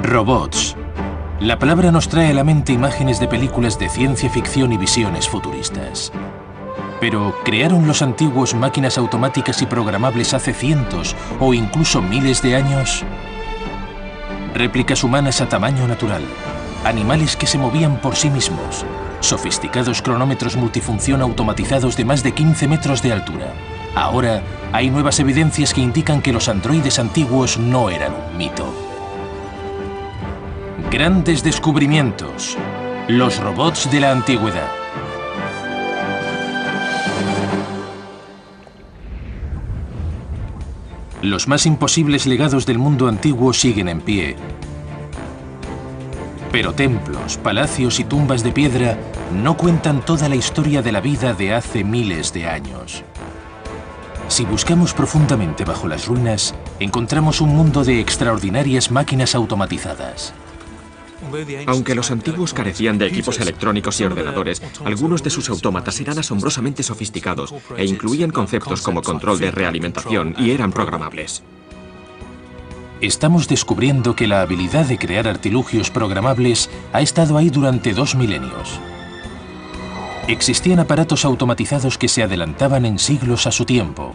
Robots. La palabra nos trae a la mente imágenes de películas de ciencia ficción y visiones futuristas. Pero, ¿crearon los antiguos máquinas automáticas y programables hace cientos o incluso miles de años? Réplicas humanas a tamaño natural, animales que se movían por sí mismos, sofisticados cronómetros multifunción automatizados de más de 15 metros de altura. Ahora, hay nuevas evidencias que indican que los androides antiguos no eran un mito. Grandes descubrimientos. Los robots de la antigüedad. Los más imposibles legados del mundo antiguo siguen en pie. Pero templos, palacios y tumbas de piedra no cuentan toda la historia de la vida de hace miles de años. Si buscamos profundamente bajo las ruinas, encontramos un mundo de extraordinarias máquinas automatizadas. Aunque los antiguos carecían de equipos electrónicos y ordenadores, algunos de sus autómatas eran asombrosamente sofisticados e incluían conceptos como control de realimentación y eran programables. Estamos descubriendo que la habilidad de crear artilugios programables ha estado ahí durante 2 milenios. Existían aparatos automatizados que se adelantaban en siglos a su tiempo.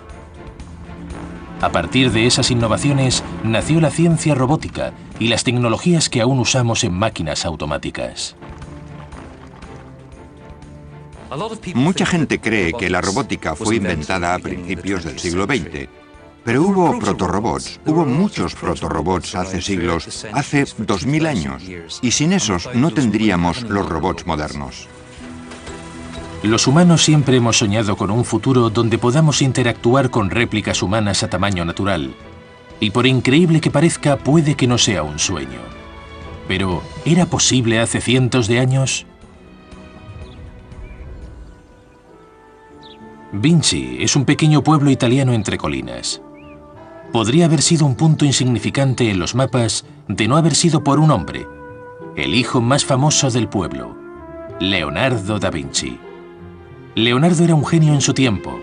A partir de esas innovaciones nació la ciencia robótica y las tecnologías que aún usamos en máquinas automáticas. Mucha gente cree que la robótica fue inventada a principios del siglo XX. Pero hubo protorobots, hubo muchos protorobots hace siglos, hace 2000 años, y sin esos no tendríamos los robots modernos. Los humanos siempre hemos soñado con un futuro donde podamos interactuar con réplicas humanas a tamaño natural. Y por increíble que parezca, puede que no sea un sueño. Pero, ¿era posible hace cientos de años? Vinci es un pequeño pueblo italiano entre colinas. Podría haber sido un punto insignificante en los mapas de no haber sido por un hombre, el hijo más famoso del pueblo, Leonardo da Vinci. Leonardo era un genio en su tiempo.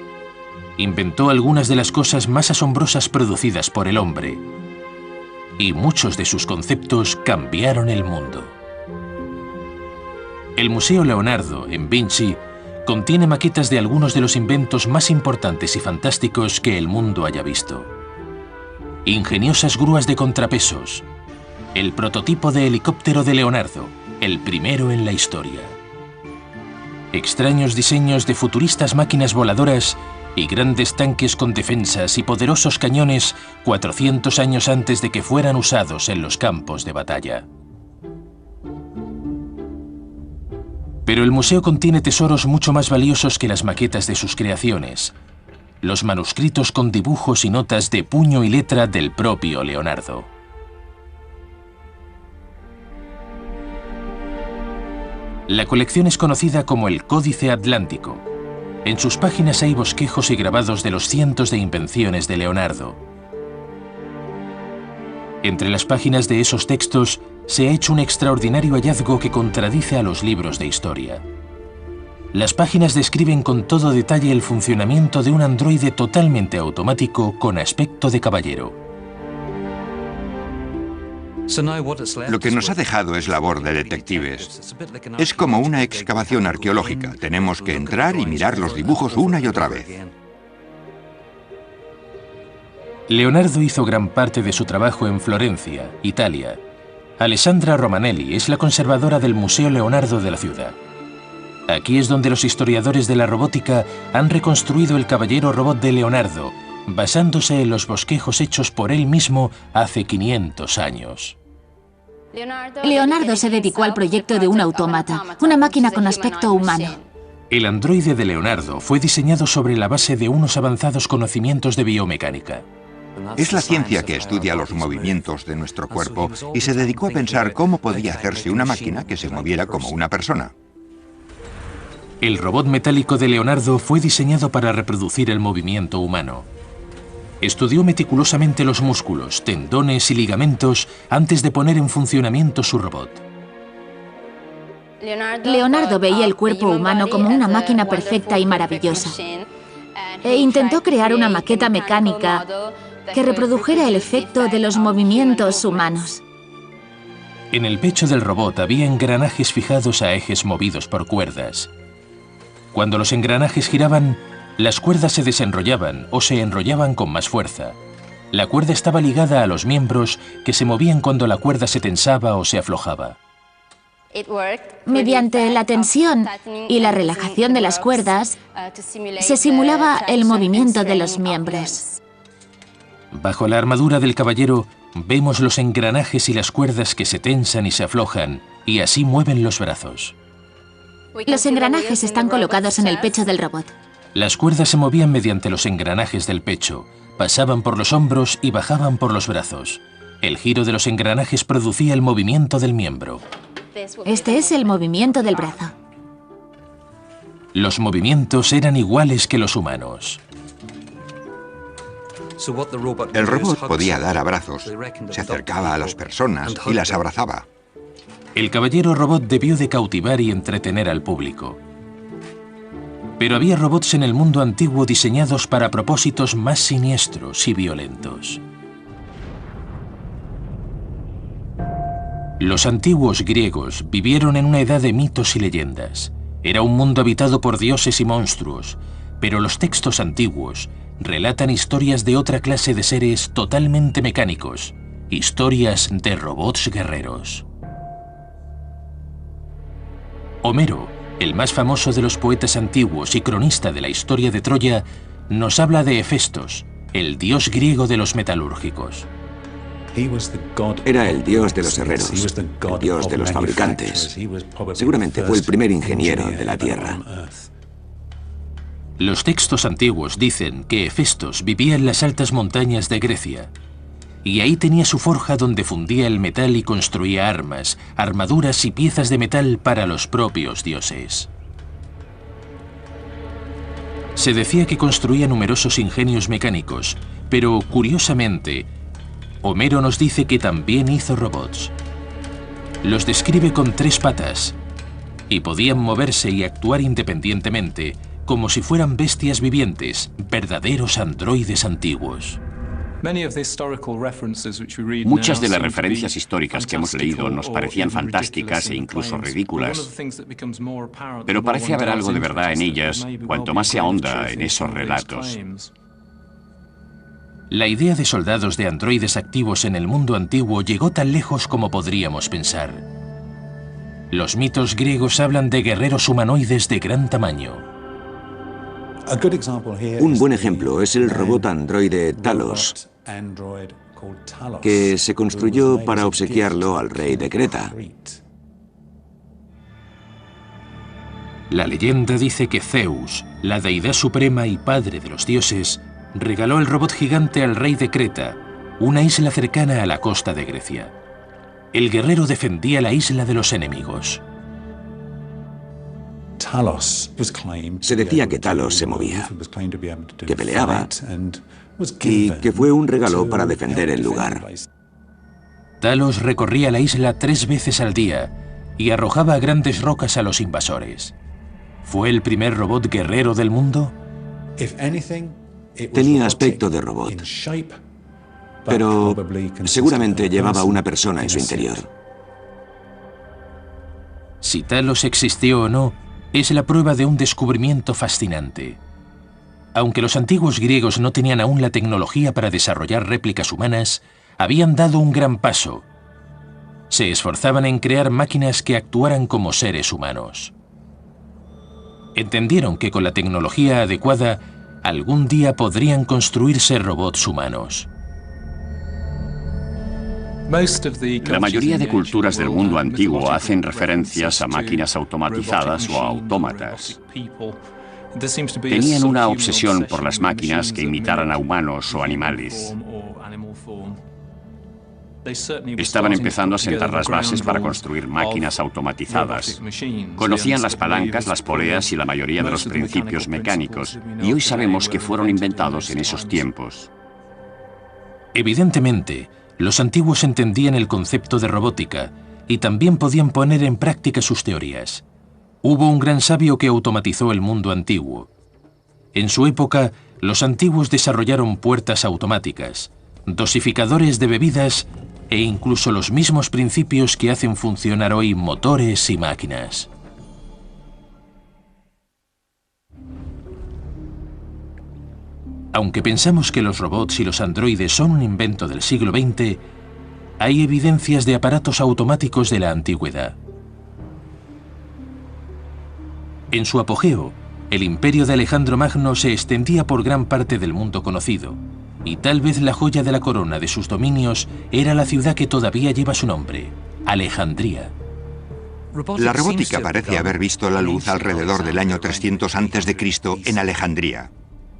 Inventó algunas de las cosas más asombrosas producidas por el hombre. Y muchos de sus conceptos cambiaron el mundo. El Museo Leonardo, en Vinci, contiene maquetas de algunos de los inventos más importantes y fantásticos que el mundo haya visto. Ingeniosas grúas de contrapesos. El prototipo de helicóptero de Leonardo, el primero en la historia. Extraños diseños de futuristas máquinas voladoras y grandes tanques con defensas y poderosos cañones 400 años antes de que fueran usados en los campos de batalla. Pero el museo contiene tesoros mucho más valiosos que las maquetas de sus creaciones. Los manuscritos con dibujos y notas de puño y letra del propio Leonardo. La colección es conocida como el Códice Atlántico. En sus páginas hay bosquejos y grabados de los cientos de invenciones de Leonardo. Entre las páginas de esos textos se ha hecho un extraordinario hallazgo que contradice a los libros de historia. Las páginas describen con todo detalle el funcionamiento de un androide totalmente automático con aspecto de caballero. Lo que nos ha dejado es labor de detectives. Es como una excavación arqueológica. Tenemos que entrar y mirar los dibujos una y otra vez. Leonardo hizo gran parte de su trabajo en Florencia, Italia. Alessandra Romanelli es la conservadora del Museo Leonardo de la ciudad. Aquí es donde los historiadores de la robótica han reconstruido el caballero robot de Leonardo, basándose en los bosquejos hechos por él mismo hace 500 años. Leonardo se dedicó al proyecto de un autómata, una máquina con aspecto humano. El androide de Leonardo fue diseñado sobre la base de unos avanzados conocimientos de biomecánica. Es la ciencia que estudia los movimientos de nuestro cuerpo y se dedicó a pensar cómo podía hacerse una máquina que se moviera como una persona. El robot metálico de Leonardo fue diseñado para reproducir el movimiento humano. Estudió meticulosamente los músculos, tendones y ligamentos antes de poner en funcionamiento su robot. Leonardo veía el cuerpo humano como una máquina perfecta y maravillosa. E intentó crear una maqueta mecánica que reprodujera el efecto de los movimientos humanos. En el pecho del robot había engranajes fijados a ejes movidos por cuerdas. Cuando los engranajes giraban, las cuerdas se desenrollaban o se enrollaban con más fuerza. La cuerda estaba ligada a los miembros que se movían cuando la cuerda se tensaba o se aflojaba. Mediante la tensión y la relajación de las cuerdas, se simulaba el movimiento de los miembros. Bajo la armadura del caballero, vemos los engranajes y las cuerdas que se tensan y se aflojan, y así mueven los brazos. Los engranajes están colocados en el pecho del robot. Las cuerdas se movían mediante los engranajes del pecho, pasaban por los hombros y bajaban por los brazos. El giro de los engranajes producía el movimiento del miembro. Este es el movimiento del brazo. Los movimientos eran iguales que los humanos. El robot podía dar abrazos, se acercaba a las personas y las abrazaba. El caballero robot debió de cautivar y entretener al público. Pero había robots en el mundo antiguo diseñados para propósitos más siniestros y violentos. Los antiguos griegos vivieron en una edad de mitos y leyendas. Era un mundo habitado por dioses y monstruos, pero los textos antiguos relatan historias de otra clase de seres totalmente mecánicos, historias de robots guerreros. Homero, el más famoso de los poetas antiguos y cronista de la historia de Troya, nos habla de Hefestos, el dios griego de los metalúrgicos. Era el dios de los herreros, el dios de los fabricantes. Seguramente fue el primer ingeniero de la Tierra. Los textos antiguos dicen que Hefestos vivía en las altas montañas de Grecia, y ahí tenía su forja donde fundía el metal y construía armas, armaduras y piezas de metal para los propios dioses. Se decía que construía numerosos ingenios mecánicos, pero curiosamente, Homero nos dice que también hizo robots. Los describe con 3 patas y podían moverse y actuar independientemente, como si fueran bestias vivientes, verdaderos androides antiguos. Muchas de las referencias históricas que hemos leído nos parecían fantásticas e incluso ridículas, pero parece haber algo de verdad en ellas cuanto más se ahonda en esos relatos. La idea de soldados de androides activos en el mundo antiguo llegó tan lejos como podríamos pensar. Los mitos griegos hablan de guerreros humanoides de gran tamaño. Un buen ejemplo es el robot androide Talos, que se construyó para obsequiarlo al rey de Creta. La leyenda dice que Zeus, la deidad suprema y padre de los dioses, regaló el robot gigante al rey de Creta, una isla cercana a la costa de Grecia. El guerrero defendía la isla de los enemigos. Se decía que Talos se movía, que peleaba y que fue un regalo para defender el lugar. Talos recorría la isla 3 veces al día y arrojaba grandes rocas a los invasores. ¿Fue el primer robot guerrero del mundo? Tenía aspecto de robot, pero seguramente llevaba una persona en su interior. Si Talos existió o no, es la prueba de un descubrimiento fascinante. Aunque los antiguos griegos no tenían aún la tecnología para desarrollar réplicas humanas, habían dado un gran paso. Se esforzaban en crear máquinas que actuaran como seres humanos. Entendieron que con la tecnología adecuada, algún día podrían construirse robots humanos. La mayoría de culturas del mundo antiguo hacen referencias a máquinas automatizadas o a autómatas. Tenían una obsesión por las máquinas que imitaran a humanos o animales. Estaban empezando a sentar las bases para construir máquinas automatizadas. Conocían las palancas, las poleas y la mayoría de los principios mecánicos, y hoy sabemos que fueron inventados en esos tiempos. Evidentemente, los antiguos entendían el concepto de robótica y también podían poner en práctica sus teorías. Hubo un gran sabio que automatizó el mundo antiguo. En su época, los antiguos desarrollaron puertas automáticas, dosificadores de bebidas e incluso los mismos principios que hacen funcionar hoy motores y máquinas. Aunque pensamos que los robots y los androides son un invento del siglo XX, hay evidencias de aparatos automáticos de la antigüedad. En su apogeo, el imperio de Alejandro Magno se extendía por gran parte del mundo conocido, y tal vez la joya de la corona de sus dominios era la ciudad que todavía lleva su nombre, Alejandría. La robótica parece haber visto la luz alrededor del año 300 a.C. en Alejandría.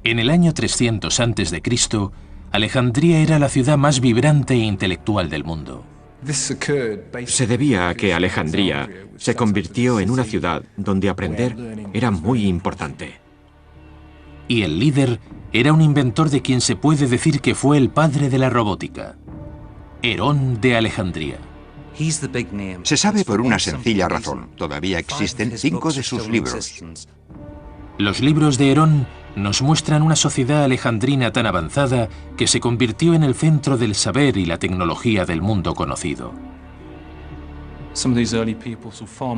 En el año 300 a.C., Alejandría era la ciudad más vibrante e intelectual del mundo. Se debía a que Alejandría se convirtió en una ciudad donde aprender era muy importante. Y el líder era un inventor de quien se puede decir que fue el padre de la robótica, Herón de Alejandría. Se sabe por una sencilla razón. Todavía existen 5 de sus libros. Los libros de Herón nos muestran una sociedad alejandrina tan avanzada que se convirtió en el centro del saber y la tecnología del mundo conocido.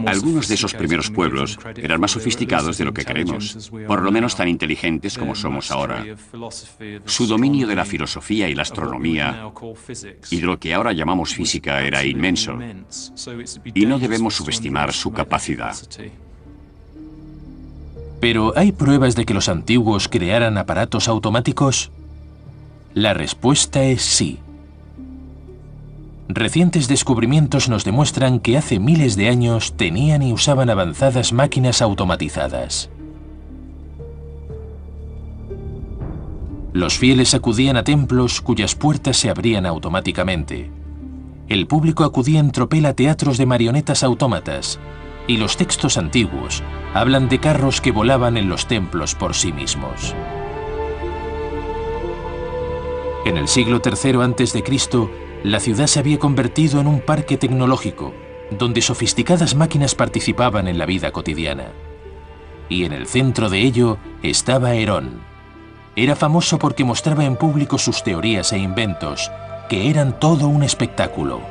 Algunos de esos primeros pueblos eran más sofisticados de lo que creemos, por lo menos tan inteligentes como somos ahora. Su dominio de la filosofía y la astronomía y de lo que ahora llamamos física era inmenso, y no debemos subestimar su capacidad. ¿Pero hay pruebas de que los antiguos crearan aparatos automáticos? La respuesta es sí. Recientes descubrimientos nos demuestran que hace miles de años tenían y usaban avanzadas máquinas automatizadas. Los fieles acudían a templos cuyas puertas se abrían automáticamente. El público acudía en tropel a teatros de marionetas autómatas, y los textos antiguos hablan de carros que volaban en los templos por sí mismos. En el siglo III a.C., la ciudad se había convertido en un parque tecnológico, donde sofisticadas máquinas participaban en la vida cotidiana. Y en el centro de ello estaba Herón. Era famoso porque mostraba en público sus teorías e inventos, que eran todo un espectáculo.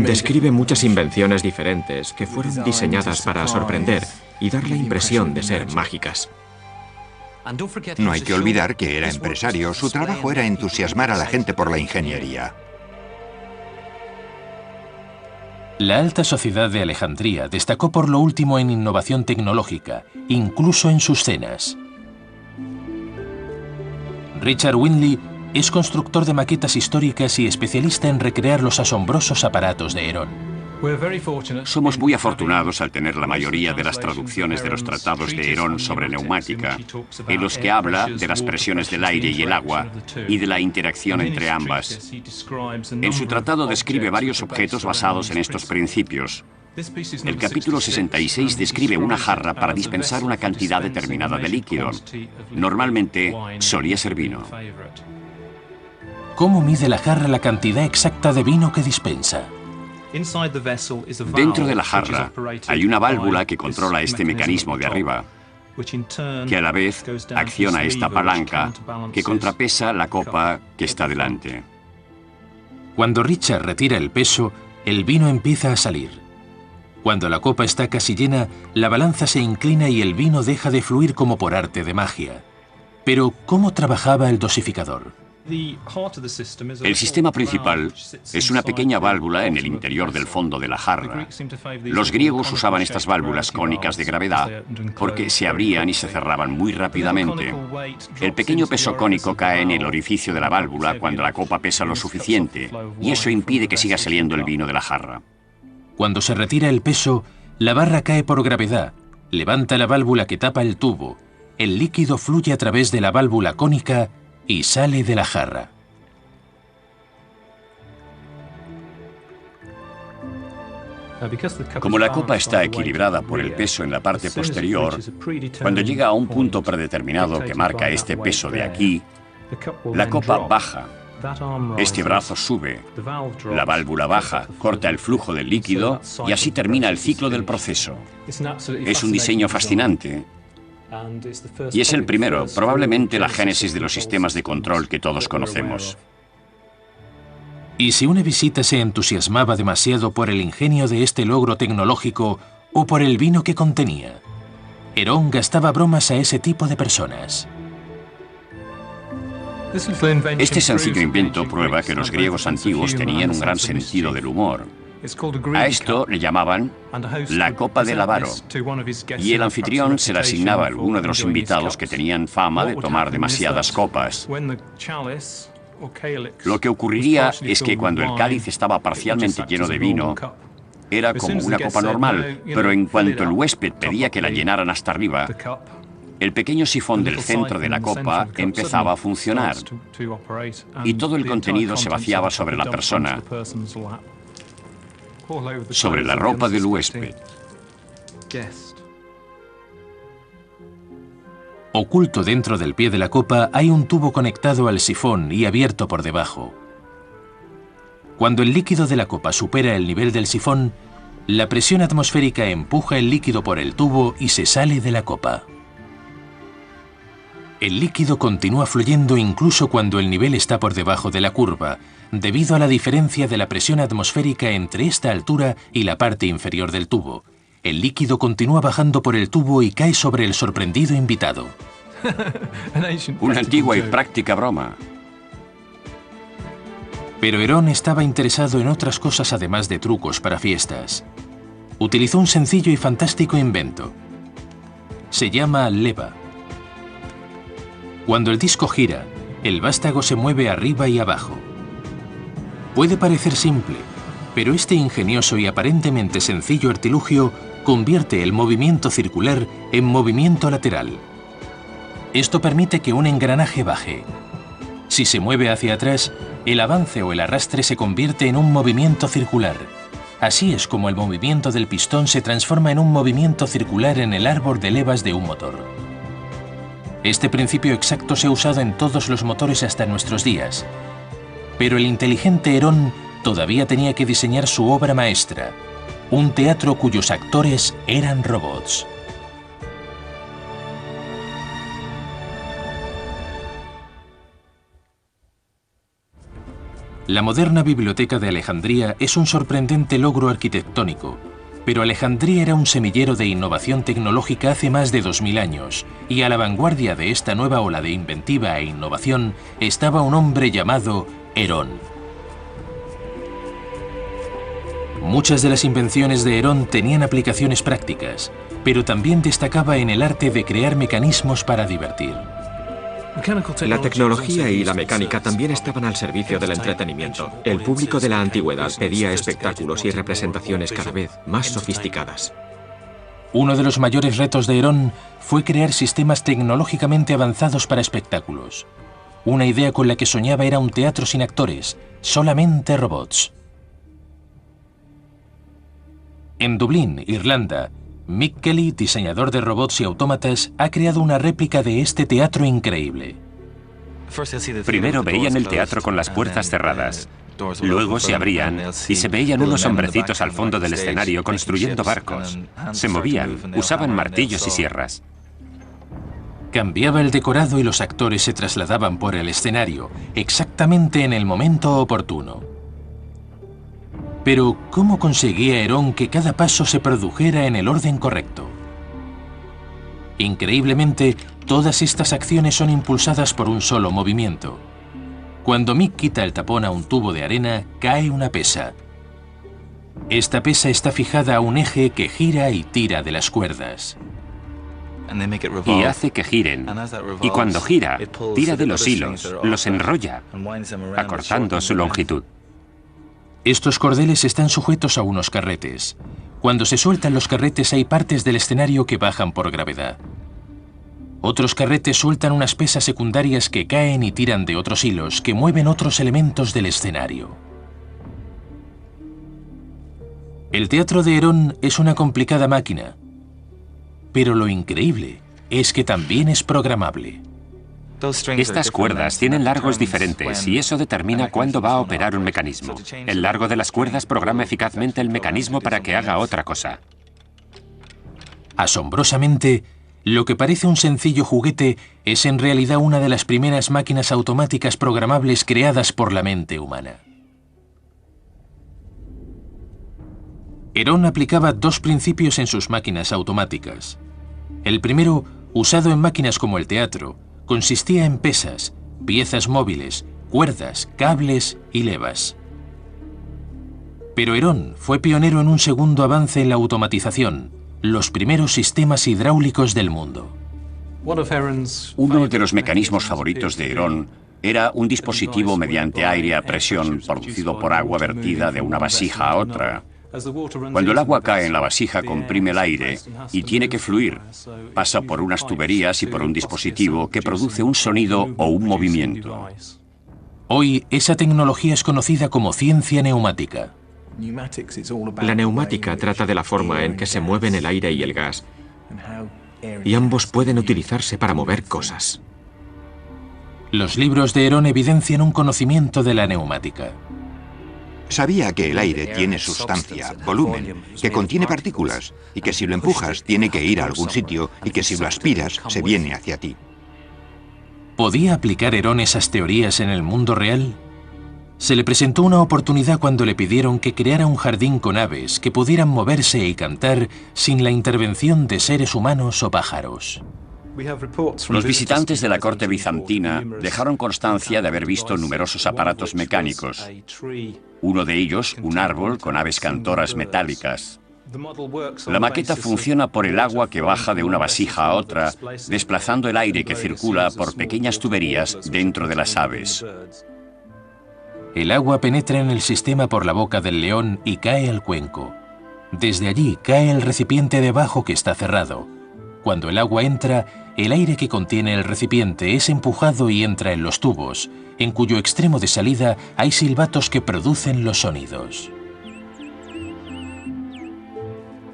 Describe muchas invenciones diferentes que fueron diseñadas para sorprender y dar la impresión de ser mágicas. No hay que olvidar que era empresario. Su trabajo era entusiasmar a la gente por la ingeniería. La alta sociedad de Alejandría destacó por lo último en innovación tecnológica, incluso en sus cenas. Richard Windley es constructor de maquetas históricas y especialista en recrear los asombrosos aparatos de Herón. Somos muy afortunados al tener la mayoría de las traducciones de los tratados de Herón sobre neumática, en los que habla de las presiones del aire y el agua y de la interacción entre ambas. En su tratado describe varios objetos basados en estos principios. El capítulo 66 describe una jarra para dispensar una cantidad determinada de líquido. Normalmente solía ser vino. ¿Cómo mide la jarra la cantidad exacta de vino que dispensa? Dentro de la jarra hay una válvula que controla este mecanismo de arriba, que a la vez acciona esta palanca que contrapesa la copa que está delante. Cuando Richard retira el peso, el vino empieza a salir. Cuando la copa está casi llena, la balanza se inclina y el vino deja de fluir como por arte de magia. Pero, ¿cómo trabajaba el dosificador? El sistema principal es una pequeña válvula en el interior del fondo de la jarra. Los griegos usaban estas válvulas cónicas de gravedad porque se abrían y se cerraban muy rápidamente. El pequeño peso cónico cae en el orificio de la válvula cuando la copa pesa lo suficiente, y eso impide que siga saliendo el vino de la jarra. Cuando se retira el peso, la barra cae por gravedad, levanta la válvula que tapa el tubo, el líquido fluye a través de la válvula cónica y sale de la jarra. Como la copa está equilibrada por el peso en la parte posterior, cuando llega a un punto predeterminado que marca este peso de aquí, la copa baja. Este brazo sube, la válvula baja, corta el flujo del líquido y así termina el ciclo del proceso. Es un diseño fascinante. Y es el primero, probablemente la génesis de los sistemas de control que todos conocemos. Y si una visita se entusiasmaba demasiado por el ingenio de este logro tecnológico o por el vino que contenía, Herón gastaba bromas a ese tipo de personas. Este sencillo invento prueba que los griegos antiguos tenían un gran sentido del humor. A esto le llamaban la copa del avaro, y el anfitrión se le asignaba a alguno de los invitados que tenían fama de tomar demasiadas copas. Lo que ocurriría es que cuando el cáliz estaba parcialmente lleno de vino, era como una copa normal, pero en cuanto el huésped pedía que la llenaran hasta arriba, el pequeño sifón del centro de la copa empezaba a funcionar y todo el contenido se vaciaba sobre la persona, sobre la ropa del huésped. Oculto dentro del pie de la copa hay un tubo conectado al sifón y abierto por debajo. Cuando el líquido de la copa supera el nivel del sifón, la presión atmosférica empuja el líquido por el tubo y se sale de la copa. El líquido continúa fluyendo incluso cuando el nivel está por debajo de la curva, debido a la diferencia de la presión atmosférica entre esta altura y la parte inferior del tubo. El líquido continúa bajando por el tubo y cae sobre el sorprendido invitado. Una antigua y práctica broma. Pero Herón estaba interesado en otras cosas además de trucos para fiestas. Utilizó un sencillo y fantástico invento. Se llama leva. Cuando el disco gira, el vástago se mueve arriba y abajo. Puede parecer simple, pero este ingenioso y aparentemente sencillo artilugio convierte el movimiento circular en movimiento lateral. Esto permite que un engranaje baje. Si se mueve hacia atrás, el avance o el arrastre se convierte en un movimiento circular. Así es como el movimiento del pistón se transforma en un movimiento circular en el árbol de levas de un motor. Este principio exacto se ha usado en todos los motores hasta nuestros días. Pero el inteligente Herón todavía tenía que diseñar su obra maestra, un teatro cuyos actores eran robots. La moderna biblioteca de Alejandría es un sorprendente logro arquitectónico, pero Alejandría era un semillero de innovación tecnológica hace más de 2000 años, y a la vanguardia de esta nueva ola de inventiva e innovación estaba un hombre llamado Herón. Muchas de las invenciones de Herón tenían aplicaciones prácticas, pero también destacaba en el arte de crear mecanismos para divertir. La tecnología y la mecánica también estaban al servicio del entretenimiento. El público de la antigüedad pedía espectáculos y representaciones cada vez más sofisticadas. Uno de los mayores retos de Herón fue crear sistemas tecnológicamente avanzados para espectáculos. Una idea con la que soñaba era un teatro sin actores, solamente robots. En Dublín, Irlanda, Mick Kelly, diseñador de robots y autómatas, ha creado una réplica de este teatro increíble. Primero veían el teatro con las puertas cerradas. Luego se abrían y se veían unos hombrecitos al fondo del escenario construyendo barcos. Se movían, usaban martillos y sierras. Cambiaba el decorado y los actores se trasladaban por el escenario, exactamente en el momento oportuno. Pero, ¿cómo conseguía Herón que cada paso se produjera en el orden correcto? Increíblemente, todas estas acciones son impulsadas por un solo movimiento. Cuando Mick quita el tapón a un tubo de arena, cae una pesa. Esta pesa está fijada a un eje que gira y tira de las cuerdas. Y hace que giren. Y cuando gira, tira de los hilos, los enrolla, acortando su longitud. Estos cordeles están sujetos a unos carretes. Cuando se sueltan los carretes hay partes del escenario que bajan por gravedad. Otros carretes sueltan unas pesas secundarias que caen y tiran de otros hilos que mueven otros elementos del escenario. El teatro de Herón es una complicada máquina, pero lo increíble es que también es programable. Estas cuerdas tienen largos diferentes y eso determina cuándo va a operar un mecanismo. El largo de las cuerdas programa eficazmente el mecanismo para que haga otra cosa. Asombrosamente, lo que parece un sencillo juguete es en realidad una de las primeras máquinas automáticas programables creadas por la mente humana. Herón aplicaba dos principios en sus máquinas automáticas. El primero, usado en máquinas como el teatro, consistía en pesas, piezas móviles, cuerdas, cables y levas. Pero Herón fue pionero en un segundo avance en la automatización, los primeros sistemas hidráulicos del mundo. Uno de los mecanismos favoritos de Herón era un dispositivo mediante aire a presión producido por agua vertida de una vasija a otra. Cuando el agua cae en la vasija, comprime el aire y tiene que fluir. Pasa por unas tuberías y por un dispositivo que produce un sonido o un movimiento. Hoy, esa tecnología es conocida como ciencia neumática. La neumática trata de la forma en que se mueven el aire y el gas, y ambos pueden utilizarse para mover cosas. Los libros de Herón evidencian un conocimiento de la neumática. Sabía que el aire tiene sustancia, volumen, que contiene partículas, y que si lo empujas tiene que ir a algún sitio, y que si lo aspiras se viene hacia ti. ¿Podía aplicar Herón esas teorías en el mundo real? Se le presentó una oportunidad cuando le pidieron que creara un jardín con aves que pudieran moverse y cantar sin la intervención de seres humanos o pájaros. Los visitantes de la corte bizantina dejaron constancia de haber visto numerosos aparatos mecánicos. Uno de ellos, un árbol con aves cantoras metálicas. La maqueta funciona por el agua que baja de una vasija a otra, desplazando el aire que circula por pequeñas tuberías dentro de las aves. El agua penetra en el sistema por la boca del león y cae al cuenco. Desde allí cae el recipiente de abajo que está cerrado. Cuando el agua entra, el aire que contiene el recipiente es empujado y entra en los tubos, en cuyo extremo de salida hay silbatos que producen los sonidos.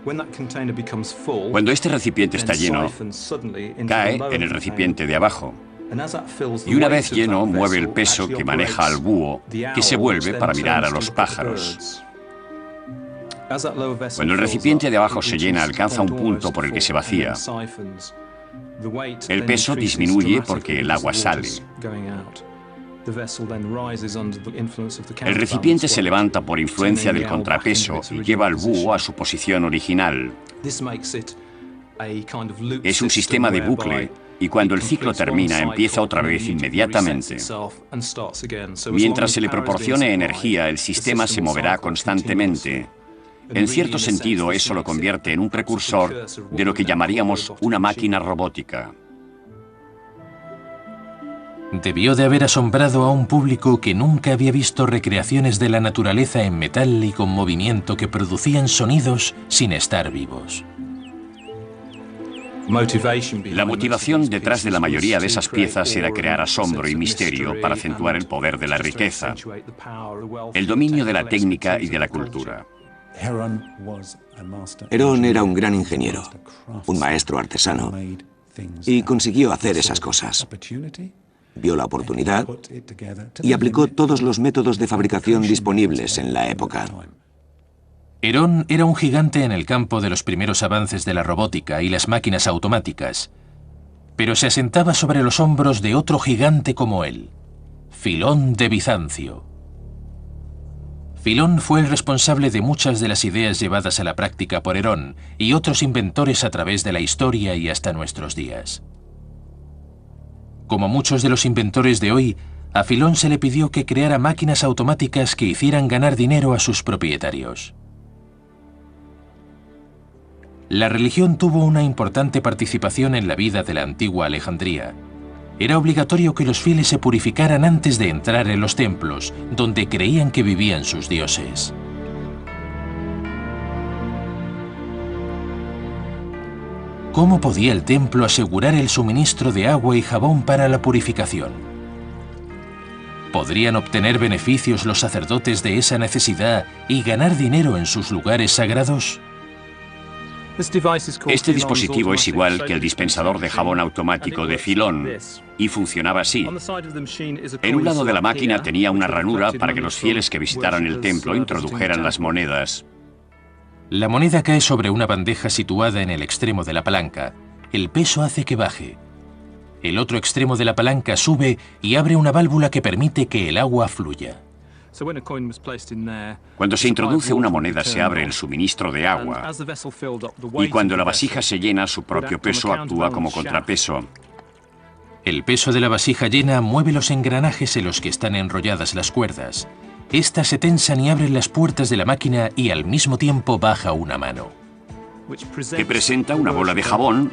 Cuando este recipiente está lleno, cae en el recipiente de abajo. Y una vez lleno, mueve el peso que maneja al búho, que se vuelve para mirar a los pájaros. Cuando el recipiente de abajo se llena, alcanza un punto por el que se vacía. El peso disminuye porque el agua sale. El recipiente se levanta por influencia del contrapeso y lleva al búho a su posición original. Es un sistema de bucle, y cuando el ciclo termina, empieza otra vez inmediatamente. Mientras se le proporcione energía, el sistema se moverá constantemente. En cierto sentido, eso lo convierte en un precursor de lo que llamaríamos una máquina robótica. Debió de haber asombrado a un público que nunca había visto recreaciones de la naturaleza en metal y con movimiento que producían sonidos sin estar vivos. La motivación detrás de la mayoría de esas piezas era crear asombro y misterio para acentuar el poder de la riqueza, el dominio de la técnica y de la cultura. Herón era un gran ingeniero, un maestro artesano, y consiguió hacer esas cosas. Vio la oportunidad y aplicó todos los métodos de fabricación disponibles en la época. Herón era un gigante en el campo de los primeros avances de la robótica y las máquinas automáticas, pero se asentaba sobre los hombros de otro gigante como él, Filón de Bizancio. Filón fue el responsable de muchas de las ideas llevadas a la práctica por Herón y otros inventores a través de la historia y hasta nuestros días. Como muchos de los inventores de hoy, a Filón se le pidió que creara máquinas automáticas que hicieran ganar dinero a sus propietarios. La religión tuvo una importante participación en la vida de la antigua Alejandría. Era obligatorio que los fieles se purificaran antes de entrar en los templos, donde creían que vivían sus dioses. ¿Cómo podía el templo asegurar el suministro de agua y jabón para la purificación? ¿Podrían obtener beneficios los sacerdotes de esa necesidad y ganar dinero en sus lugares sagrados? Este dispositivo es igual que el dispensador de jabón automático de Filón, y funcionaba así. En un lado de la máquina tenía una ranura para que los fieles que visitaran el templo introdujeran las monedas. La moneda cae sobre una bandeja situada en el extremo de la palanca. El peso hace que baje. El otro extremo de la palanca sube y abre una válvula que permite que el agua fluya. Cuando se introduce una moneda se abre el suministro de agua y cuando la vasija se llena su propio peso actúa como contrapeso. El peso de la vasija llena mueve los engranajes en los que están enrolladas las cuerdas. Estas se tensan y abren las puertas de la máquina y al mismo tiempo baja una mano, que presenta una bola de jabón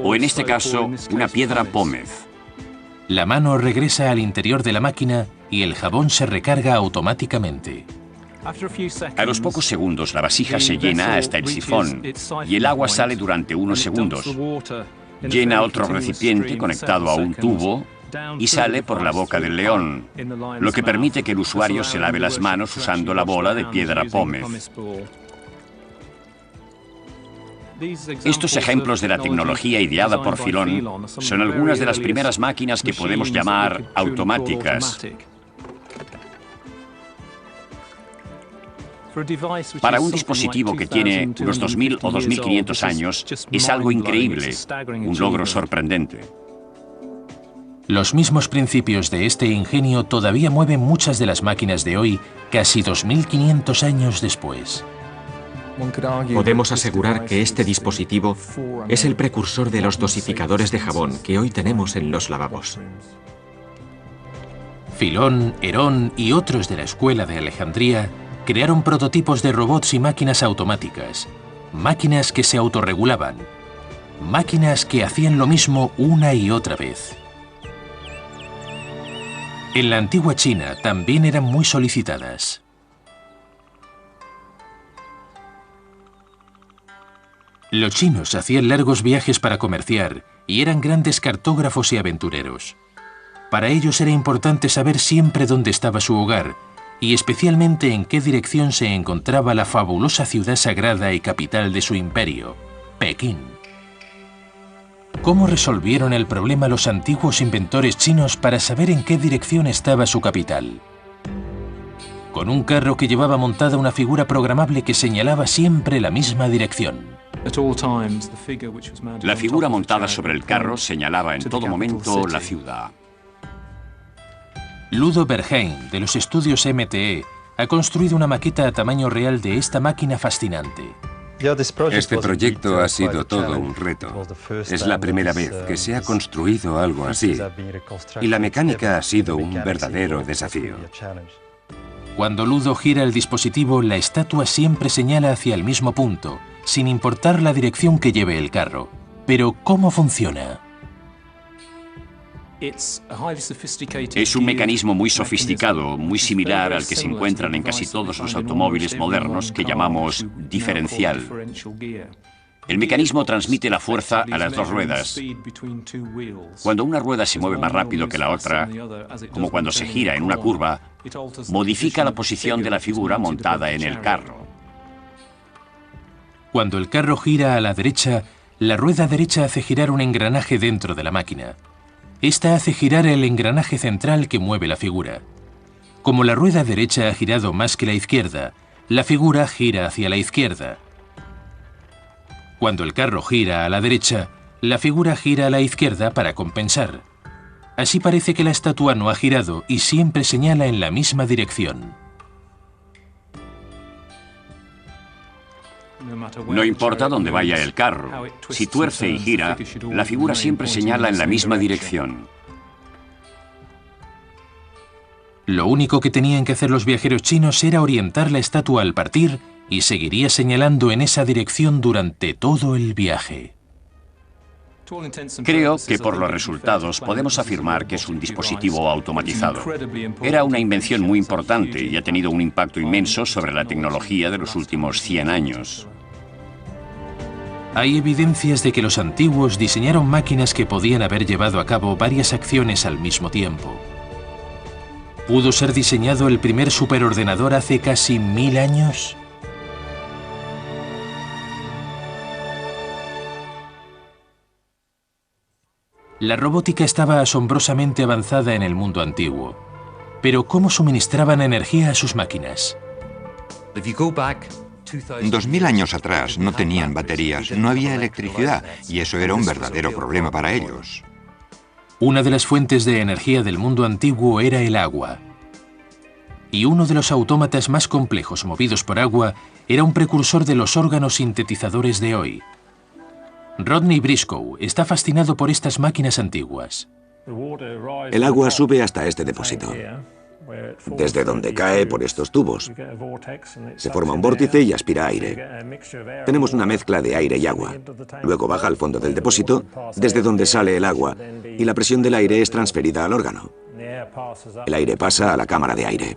o en este caso una piedra pómez. La mano regresa al interior de la máquina y el jabón se recarga automáticamente. A los pocos segundos la vasija se llena hasta el sifón y el agua sale durante unos segundos. Llena otro recipiente conectado a un tubo y sale por la boca del león, lo que permite que el usuario se lave las manos usando la bola de piedra pómez. Estos ejemplos de la tecnología ideada por Filón son algunas de las primeras máquinas que podemos llamar automáticas. Para un dispositivo que tiene unos 2.000 o 2.500 años, es algo increíble, un logro sorprendente. Los mismos principios de este ingenio todavía mueven muchas de las máquinas de hoy, casi 2.500 años después. Podemos asegurar que este dispositivo es el precursor de los dosificadores de jabón que hoy tenemos en los lavabos. Filón, Herón y otros de la escuela de Alejandría crearon prototipos de robots y máquinas automáticas, máquinas que se autorregulaban, máquinas que hacían lo mismo una y otra vez. En la antigua China también eran muy solicitadas. Los chinos hacían largos viajes para comerciar y eran grandes cartógrafos y aventureros. Para ellos era importante saber siempre dónde estaba su hogar y especialmente en qué dirección se encontraba la fabulosa ciudad sagrada y capital de su imperio, Pekín. ¿Cómo resolvieron el problema los antiguos inventores chinos para saber en qué dirección estaba su capital? Con un carro que llevaba montada una figura programable que señalaba siempre la misma dirección. La figura montada sobre el carro señalaba en todo momento la ciudad. Ludo Bergheim, de los estudios MTE, ha construido una maqueta a tamaño real de esta máquina fascinante. Este proyecto ha sido todo un reto. Es la primera vez que se ha construido algo así, y la mecánica ha sido un verdadero desafío. Cuando Ludo gira el dispositivo, la estatua siempre señala hacia el mismo punto, sin importar la dirección que lleve el carro. Pero, ¿cómo funciona? Es un mecanismo muy sofisticado, muy similar al que se encuentran en casi todos los automóviles modernos que llamamos diferencial. El mecanismo transmite la fuerza a las dos ruedas. Cuando una rueda se mueve más rápido que la otra, como cuando se gira en una curva, modifica la posición de la figura montada en el carro. Cuando el carro gira a la derecha, la rueda derecha hace girar un engranaje dentro de la máquina. Esta hace girar el engranaje central que mueve la figura. Como la rueda derecha ha girado más que la izquierda, la figura gira hacia la izquierda. Cuando el carro gira a la derecha, la figura gira a la izquierda para compensar. Así parece que la estatua no ha girado y siempre señala en la misma dirección. No importa dónde vaya el carro, si tuerce y gira, la figura siempre señala en la misma dirección. Lo único que tenían que hacer los viajeros chinos era orientar la estatua al partir y seguiría señalando en esa dirección durante todo el viaje. Creo que por los resultados podemos afirmar que es un dispositivo automatizado. Era una invención muy importante y ha tenido un impacto inmenso sobre la tecnología de los últimos 100 años. Hay evidencias de que los antiguos diseñaron máquinas que podían haber llevado a cabo varias acciones al mismo tiempo. ¿Pudo ser diseñado el primer superordenador hace casi 1000 años? La robótica estaba asombrosamente avanzada en el mundo antiguo. Pero ¿cómo suministraban energía a sus máquinas? 2000 años atrás no tenían baterías, no había electricidad, y eso era un verdadero problema para ellos. Una de las fuentes de energía del mundo antiguo era el agua. y uno de los autómatas más complejos movidos por agua era un precursor de los órganos sintetizadores de hoy. Rodney Briscoe está fascinado por estas máquinas antiguas. El agua sube hasta este depósito, desde donde cae por estos tubos. Se forma un vórtice y aspira aire. Tenemos una mezcla de aire y agua. Luego baja al fondo del depósito, desde donde sale el agua, y la presión del aire es transferida al órgano. El aire pasa a la cámara de aire.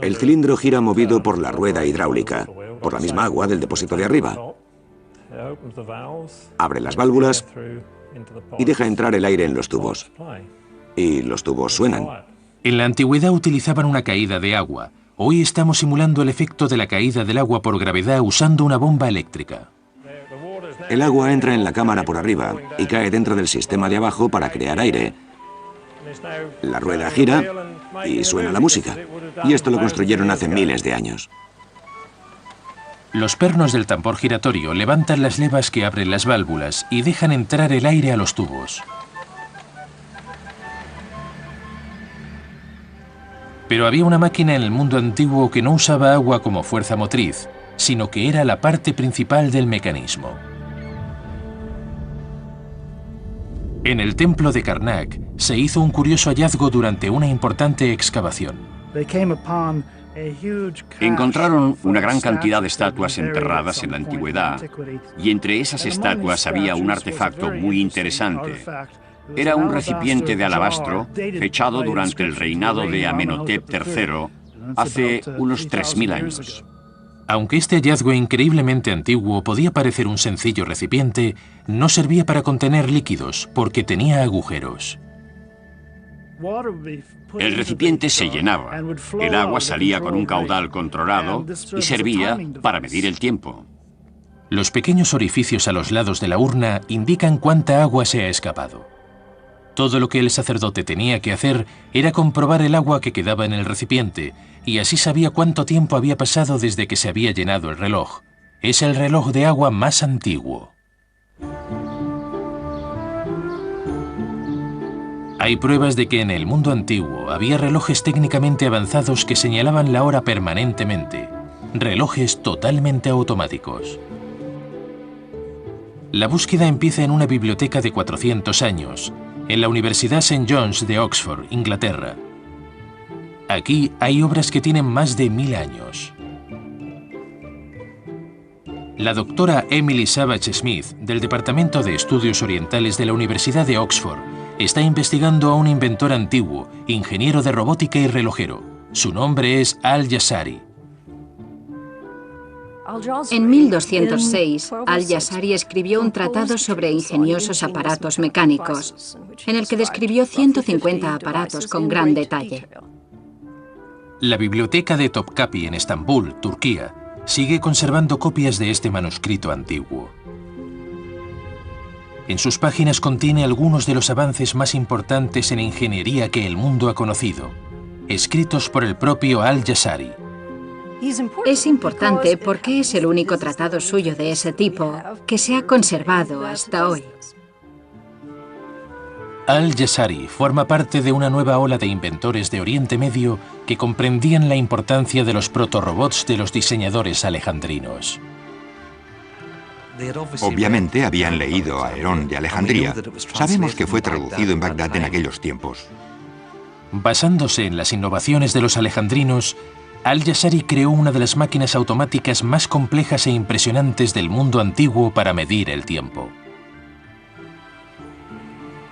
El cilindro gira movido por la rueda hidráulica, por la misma agua del depósito de arriba. Abre las válvulas y deja entrar el aire en los tubos. Y los tubos suenan. En la antigüedad utilizaban una caída de agua. Hoy estamos simulando el efecto de la caída del agua por gravedad usando una bomba eléctrica. El agua entra en la cámara por arriba y cae dentro del sistema de abajo para crear aire. La rueda gira y suena la música. Y esto lo construyeron hace miles de años. Los pernos del tambor giratorio levantan las levas que abren las válvulas y dejan entrar el aire a los tubos. Pero había una máquina en el mundo antiguo que no usaba agua como fuerza motriz, sino que era la parte principal del mecanismo. En el templo de Karnak se hizo un curioso hallazgo durante una importante excavación. Encontraron una gran cantidad de estatuas enterradas en la antigüedad, y entre esas estatuas había un artefacto muy interesante. Era un recipiente de alabastro fechado durante el reinado de Amenhotep III, hace unos 3000 años. Aunque este hallazgo increíblemente antiguo podía parecer un sencillo recipiente, no servía para contener líquidos porque tenía agujeros. El recipiente se llenaba, el agua salía con un caudal controlado y servía para medir el tiempo. Los pequeños orificios a los lados de la urna indican cuánta agua se ha escapado. Todo lo que el sacerdote tenía que hacer era comprobar el agua que quedaba en el recipiente, y así sabía cuánto tiempo había pasado desde que se había llenado el reloj. Es el reloj de agua más antiguo. Hay pruebas de que en el mundo antiguo había relojes técnicamente avanzados que señalaban la hora permanentemente, relojes totalmente automáticos. La búsqueda empieza en una biblioteca de 400 años, en la Universidad St. John's de Oxford, Inglaterra. Aquí hay obras que tienen más de 1000 años. La doctora Emily Savage Smith, del Departamento de Estudios Orientales de la Universidad de Oxford, está investigando a un inventor antiguo, ingeniero de robótica y relojero. Su nombre es Al-Jazari. En 1206, Al-Jazari escribió un tratado sobre ingeniosos aparatos mecánicos, en el que describió 150 aparatos con gran detalle. La biblioteca de Topkapi en Estambul, Turquía, sigue conservando copias de este manuscrito antiguo. En sus páginas contiene algunos de los avances más importantes en ingeniería que el mundo ha conocido, escritos por el propio Al-Jazari. Es importante porque es el único tratado suyo de ese tipo que se ha conservado hasta hoy. Al-Jazari forma parte de una nueva ola de inventores de Oriente Medio que comprendían la importancia de los protorobots de los diseñadores alejandrinos. Obviamente habían leído a Herón de Alejandría. Sabemos que fue traducido en Bagdad en aquellos tiempos. Basándose en las innovaciones de los alejandrinos, Al-Jazari creó una de las máquinas automáticas más complejas e impresionantes del mundo antiguo para medir el tiempo.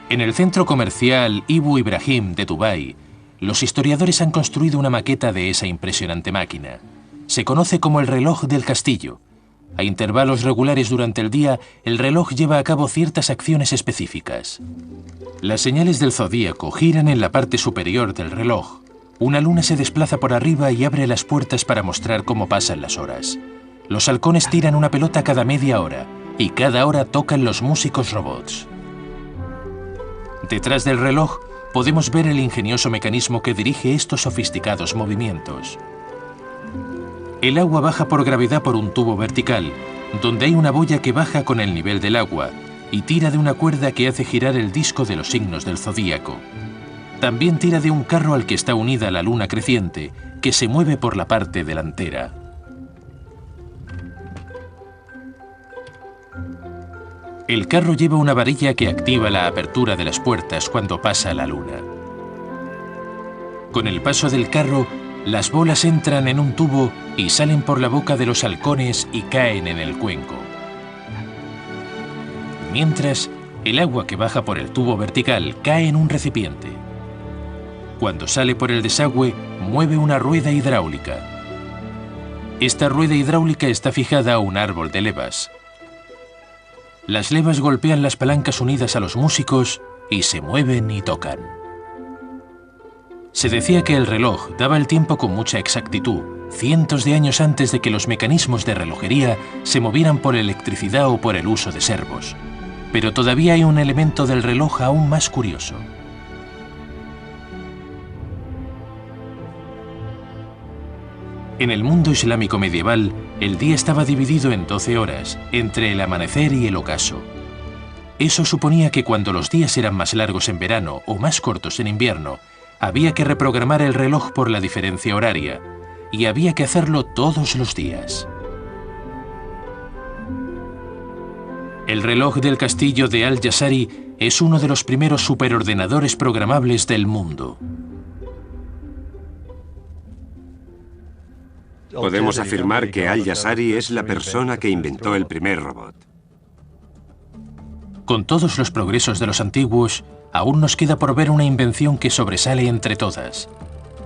En el centro comercial Ibu Ibrahim de Dubái, los historiadores han construido una maqueta de esa impresionante máquina. Se conoce como el reloj del castillo. A intervalos regulares durante el día, el reloj lleva a cabo ciertas acciones específicas. Las señales del zodíaco giran en la parte superior del reloj. Una luna se desplaza por arriba y abre las puertas para mostrar cómo pasan las horas. Los halcones tiran una pelota cada media hora, y cada hora tocan los músicos robots. Detrás del reloj podemos ver el ingenioso mecanismo que dirige estos sofisticados movimientos. El agua baja por gravedad por un tubo vertical, donde hay una boya que baja con el nivel del agua y tira de una cuerda que hace girar el disco de los signos del zodíaco. también tira de un carro al que está unida la luna creciente, que se mueve por la parte delantera. El carro lleva una varilla que activa la apertura de las puertas cuando pasa la luna. Con el paso del carro, las bolas entran en un tubo y salen por la boca de los halcones y caen en el cuenco. Mientras, el agua que baja por el tubo vertical cae en un recipiente. Cuando sale por el desagüe, mueve una rueda hidráulica. Esta rueda hidráulica está fijada a un árbol de levas. Las levas golpean las palancas unidas a los músicos y se mueven y tocan. Se decía que el reloj daba el tiempo con mucha exactitud, cientos de años antes de que los mecanismos de relojería se movieran por electricidad o por el uso de servos. Pero todavía hay un elemento del reloj aún más curioso. En el mundo islámico medieval, el día estaba dividido en 12 horas, entre el amanecer y el ocaso. Eso suponía que cuando los días eran más largos en verano o más cortos en invierno, había que reprogramar el reloj por la diferencia horaria, y había que hacerlo todos los días. El reloj del castillo de Al-Jazari es uno de los primeros superordenadores programables del mundo. Podemos afirmar que Al-Jazari es la persona que inventó el primer robot. Con todos los progresos de los antiguos, aún nos queda por ver una invención que sobresale entre todas.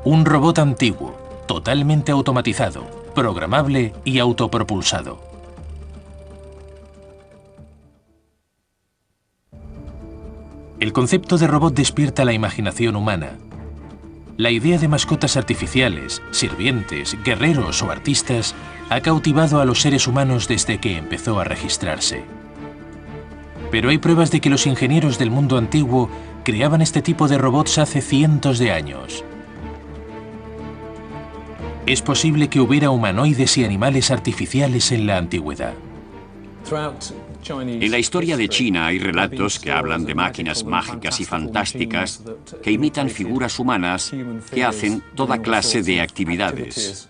Un robot antiguo, totalmente automatizado, programable y autopropulsado. El concepto de robot despierta la imaginación humana. La idea de mascotas artificiales, sirvientes, guerreros o artistas ha cautivado a los seres humanos desde que empezó a registrarse. Pero hay pruebas de que los ingenieros del mundo antiguo creaban este tipo de robots hace cientos de años. Es posible que hubiera humanoides y animales artificiales en la antigüedad. En la historia de China hay relatos que hablan de máquinas mágicas y fantásticas que imitan figuras humanas que hacen toda clase de actividades.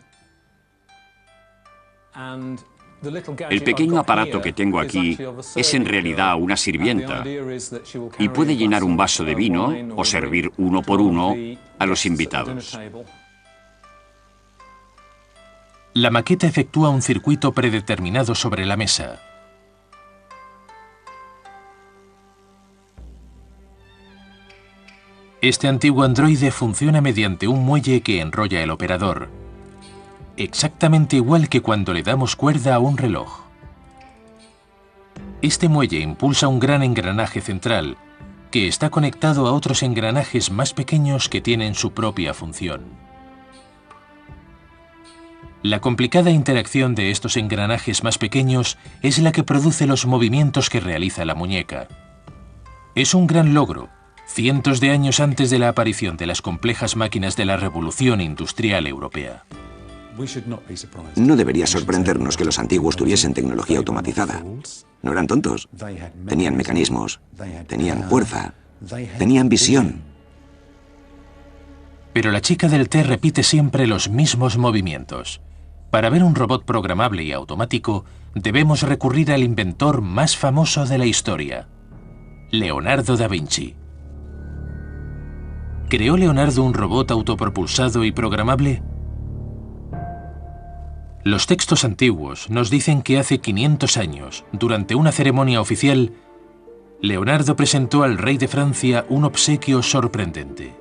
El pequeño aparato que tengo aquí es en realidad una sirvienta y puede llenar un vaso de vino o servir uno por uno a los invitados. La maqueta efectúa un circuito predeterminado sobre la mesa. Este antiguo androide funciona mediante un muelle que enrolla el operador, exactamente igual que cuando le damos cuerda a un reloj. Este muelle impulsa un gran engranaje central, que está conectado a otros engranajes más pequeños que tienen su propia función. La complicada interacción de estos engranajes más pequeños es la que produce los movimientos que realiza la muñeca. Es un gran logro, cientos de años antes de la aparición de las complejas máquinas de la Revolución Industrial Europea. No debería sorprendernos que los antiguos tuviesen tecnología automatizada. No eran tontos. Tenían mecanismos, tenían fuerza, tenían visión. Pero la chica del té repite siempre los mismos movimientos. Para ver un robot programable y automático, debemos recurrir al inventor más famoso de la historia, Leonardo da Vinci. ¿Creó Leonardo un robot autopropulsado y programable? Los textos antiguos nos dicen que hace 500 años, durante una ceremonia oficial, Leonardo presentó al rey de Francia un obsequio sorprendente.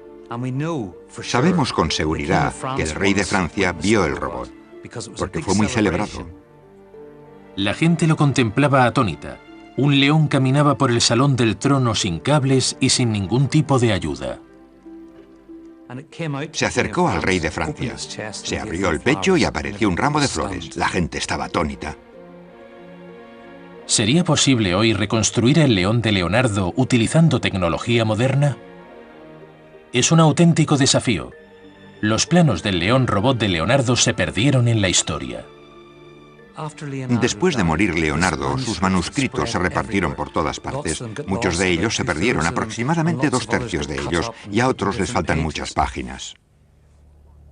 Sabemos con seguridad que el rey de Francia vio el robot, porque fue muy celebrado. La gente lo contemplaba atónita. Un león caminaba por el salón del trono sin cables y sin ningún tipo de ayuda. Se acercó al rey de Francia, se abrió el pecho y apareció un ramo de flores. La gente estaba atónita. ¿Sería posible hoy reconstruir el león de Leonardo utilizando tecnología moderna? Es un auténtico desafío. Los planos del león robot de Leonardo se perdieron en la historia. Después de morir Leonardo, sus manuscritos se repartieron por todas partes. Muchos de ellos se perdieron, aproximadamente 2/3 de ellos, y a otros les faltan muchas páginas.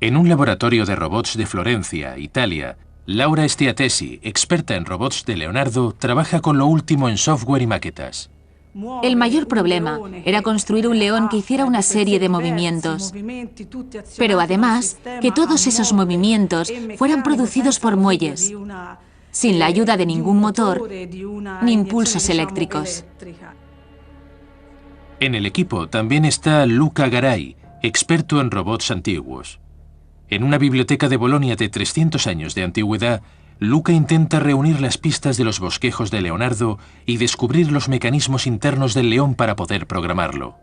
En un laboratorio de robots de Florencia, Italia, Laura Stiatesi, experta en robots de Leonardo, trabaja con lo último en software y maquetas. El mayor problema era construir un león que hiciera una serie de movimientos, pero además que todos esos movimientos fueran producidos por muelles, sin la ayuda de ningún motor ni impulsos eléctricos. En el equipo también está Luca Garay, experto en robots antiguos. En una biblioteca de Bolonia de 300 años de antigüedad, Luca intenta reunir las pistas de los bosquejos de Leonardo y descubrir los mecanismos internos del león para poder programarlo.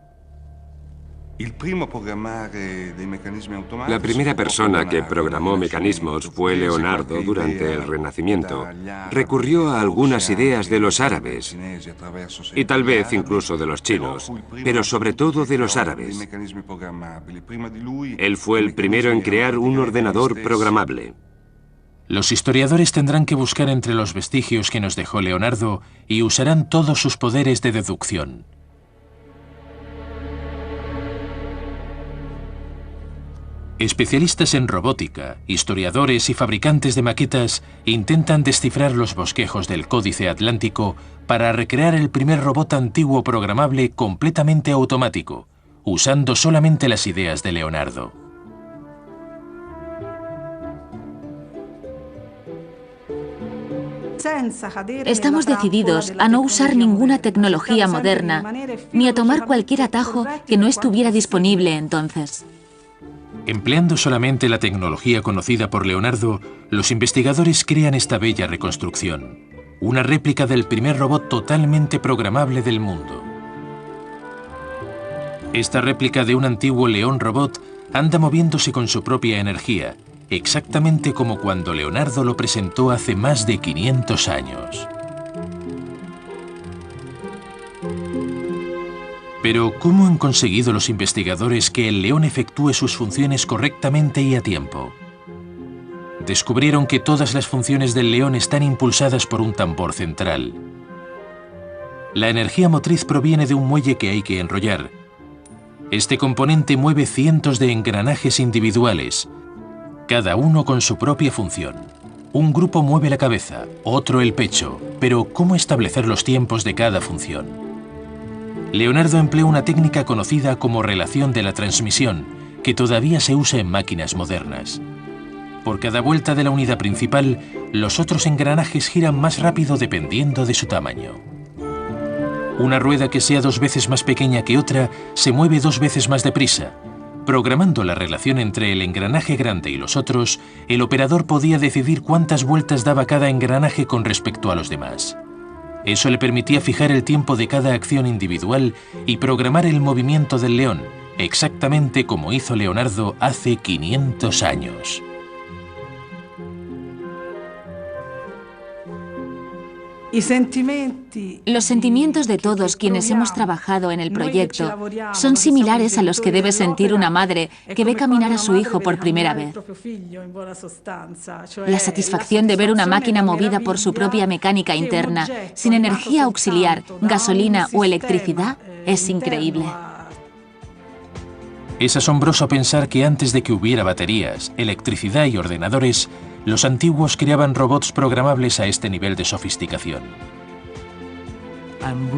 La primera persona que programó mecanismos fue Leonardo durante el Renacimiento. Recurrió a algunas ideas de los árabes y tal vez incluso de los chinos, pero sobre todo de los árabes. Él fue el primero en crear un ordenador programable. Los historiadores tendrán que buscar entre los vestigios que nos dejó Leonardo y usarán todos sus poderes de deducción. Especialistas en robótica, historiadores y fabricantes de maquetas intentan descifrar los bosquejos del Códice Atlántico para recrear el primer robot antiguo programable completamente automático, usando solamente las ideas de Leonardo. Estamos decididos a no usar ninguna tecnología moderna, ni a tomar cualquier atajo que no estuviera disponible entonces. Empleando solamente la tecnología conocida por Leonardo, los investigadores crean esta bella reconstrucción, una réplica del primer robot totalmente programable del mundo. Esta réplica de un antiguo león robot anda moviéndose con su propia energía, exactamente como cuando Leonardo lo presentó hace más de 500 años. Pero, ¿cómo han conseguido los investigadores que el león efectúe sus funciones correctamente y a tiempo? Descubrieron que todas las funciones del león están impulsadas por un tambor central. La energía motriz proviene de un muelle que hay que enrollar. Este componente mueve cientos de engranajes individuales, cada uno con su propia función. Un grupo mueve la cabeza, otro el pecho, pero ¿cómo establecer los tiempos de cada función? Leonardo empleó una técnica conocida como relación de la transmisión, que todavía se usa en máquinas modernas. Por cada vuelta de la unidad principal, los otros engranajes giran más rápido dependiendo de su tamaño. Una rueda que sea 2 veces más pequeña que otra se mueve 2 veces más deprisa. Programando la relación entre el engranaje grande y los otros, el operador podía decidir cuántas vueltas daba cada engranaje con respecto a los demás. Eso le permitía fijar el tiempo de cada acción individual y programar el movimiento del león, exactamente como hizo Leonardo hace 500 años. Los sentimientos de todos quienes hemos trabajado en el proyecto son similares a los que debe sentir una madre que ve caminar a su hijo por primera vez. La satisfacción de ver una máquina movida por su propia mecánica interna, sin energía auxiliar, gasolina o electricidad, es increíble. Es asombroso pensar que antes de que hubiera baterías, electricidad y ordenadores, los antiguos creaban robots programables a este nivel de sofisticación.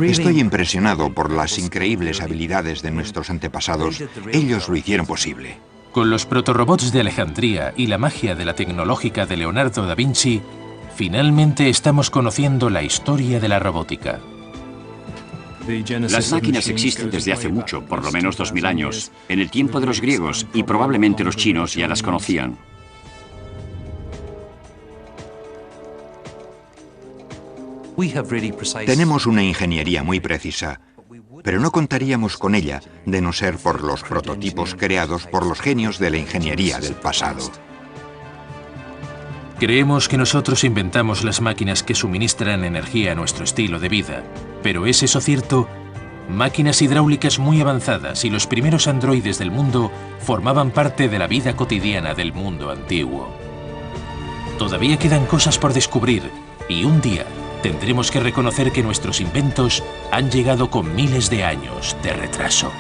Estoy impresionado por las increíbles habilidades de nuestros antepasados. Ellos lo hicieron posible. Con los protorobots de Alejandría y la magia de la tecnológica de Leonardo da Vinci, finalmente estamos conociendo la historia de la robótica. Las máquinas existen desde hace mucho, por lo menos 2000 años, en el tiempo de los griegos, y probablemente los chinos ya las conocían. Tenemos una ingeniería muy precisa, pero no contaríamos con ella de no ser por los prototipos creados por los genios de la ingeniería del pasado. Creemos que nosotros inventamos las máquinas que suministran energía a nuestro estilo de vida, pero ¿es eso cierto? Máquinas hidráulicas muy avanzadas y los primeros androides del mundo formaban parte de la vida cotidiana del mundo antiguo. Todavía quedan cosas por descubrir y un día tendremos que reconocer que nuestros inventos han llegado con miles de años de retraso.